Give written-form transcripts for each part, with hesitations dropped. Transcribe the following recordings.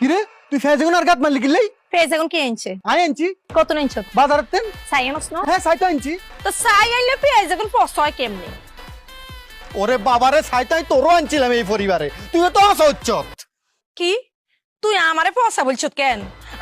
কিরে তুই ফেজেগুন আর গাত মারলি কিল্লাই ফেজ এখন কি আনছে আই আনছি কত নিনছ বাজারের তেন সাই আনছ না হ্যাঁ সাইতো আনছি তো সাই আনলে পেঁয়াজ এখন পস্ত হয় কেমনে ওরে বাবারে সাইতাই তোরও আনছিলাম এই পরিবারে তুইও তো অসহ্য কি তুই আমারে পয়সা বলছ কেন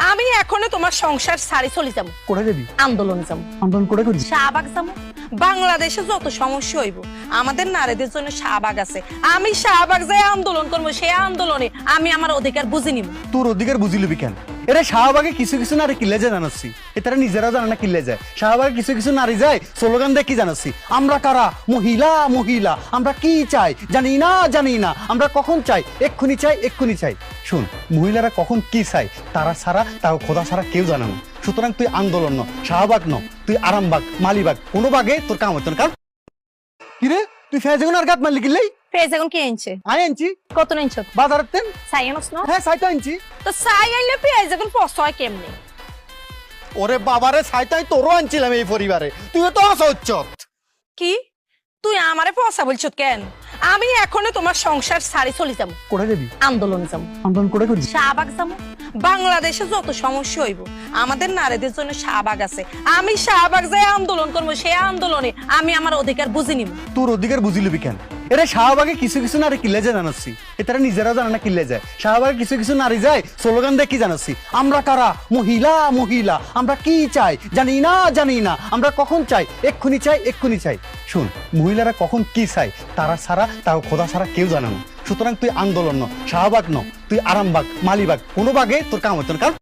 আমি এখনো তোমার সংসার সারি চলে যাবো করে যাবি আন্দোলনে যাবো আন্দোলন করে করবি শাহবাগ যাবো বাংলাদেশে যত সমস্যা হইব আমাদের নারীদের জন্য শাহবাগ আছে আমি শাহবাগ যাই আন্দোলন করবো সেই আন্দোলনে আমি আমার অধিকার বুঝে নিব তোর অধিকার বুঝি লবি কেন এরা শাহবাগে কিছু কিছু নারী কিল্লে যায় জানাচ্ছি এটারা নিজেরা জানে না কিল্লে যায় শাহবাগে কিছু কিছু নারী যায় স্লোগান দিয়ে কি জানাচ্ছি আমরা কারা মহিলা মহিলা আমরা কি চাই জানি না আমরা কখন চাই এক্ষুনি চাই এক্ষুনি চাই শুন মহিলারা কখন কি চাই তারা ছাড়া তাও খোদা ছাড়া কেউ জানে না সুতরাং তুই আন্দোলন ন শাহবাগ ন তুই আরামবাগ মালিবাগ কোনো বাগে তোর কাম হতো না কারণ কিরে তুই ফেজেগুন আর গাত মারলি কিল্লাই ফেজ এখন কি আনছে আই আনছি কত নিনছ বাজারের তেন সাই আনছ না হ্যাঁ সাইতো আনছি তো সাই আনলে পেঁয়াজ এখন পস্ত হয় কেমনে ওরে বাবারে সাইতাই তোরও আনছিলাম এই পরিবারে তুইও তো অসহ্য কি তুই আমারে পয়সা বলছ কেন আমি এখনো তোমার সংসার সারি চলে যাবো করে যাবি আন্দোলনে যাবো আন্দোলন করে করবি শাহবাগ যাবো বাংলাদেশে যত সমস্যা হইব আমাদের নারীদের জন্য শাহবাগ আছে আমি শাহবাগ যাই আন্দোলন করবো সেই আন্দোলনে আমি আমার অধিকার বুঝে নিব তোর অধিকার বুঝি লবি কেন এরা শাহবাগে কিছু কিছু নারী কিল্লে যায় জানাচ্ছি এটারা নিজেরা জানে না কিল্লে যায় শাহবাগে কিছু কিছু নারী যায় স্লোগান দিয়ে কি জানাচ্ছি আমরা কারা মহিলা মহিলা আমরা কি চাই জানি না আমরা কখন চাই এক্ষুনি চাই এক্ষুনি চাই শুন মহিলারা কখন কি চাই তারা ছাড়া তাও খোদা ছাড়া কেউ জানে না সুতরাং তুই আন্দোলন ন শাহবাগ ন তুই আরামবাগ মালিবাগ কোনো বাগে তোর কাম হতো না কারণ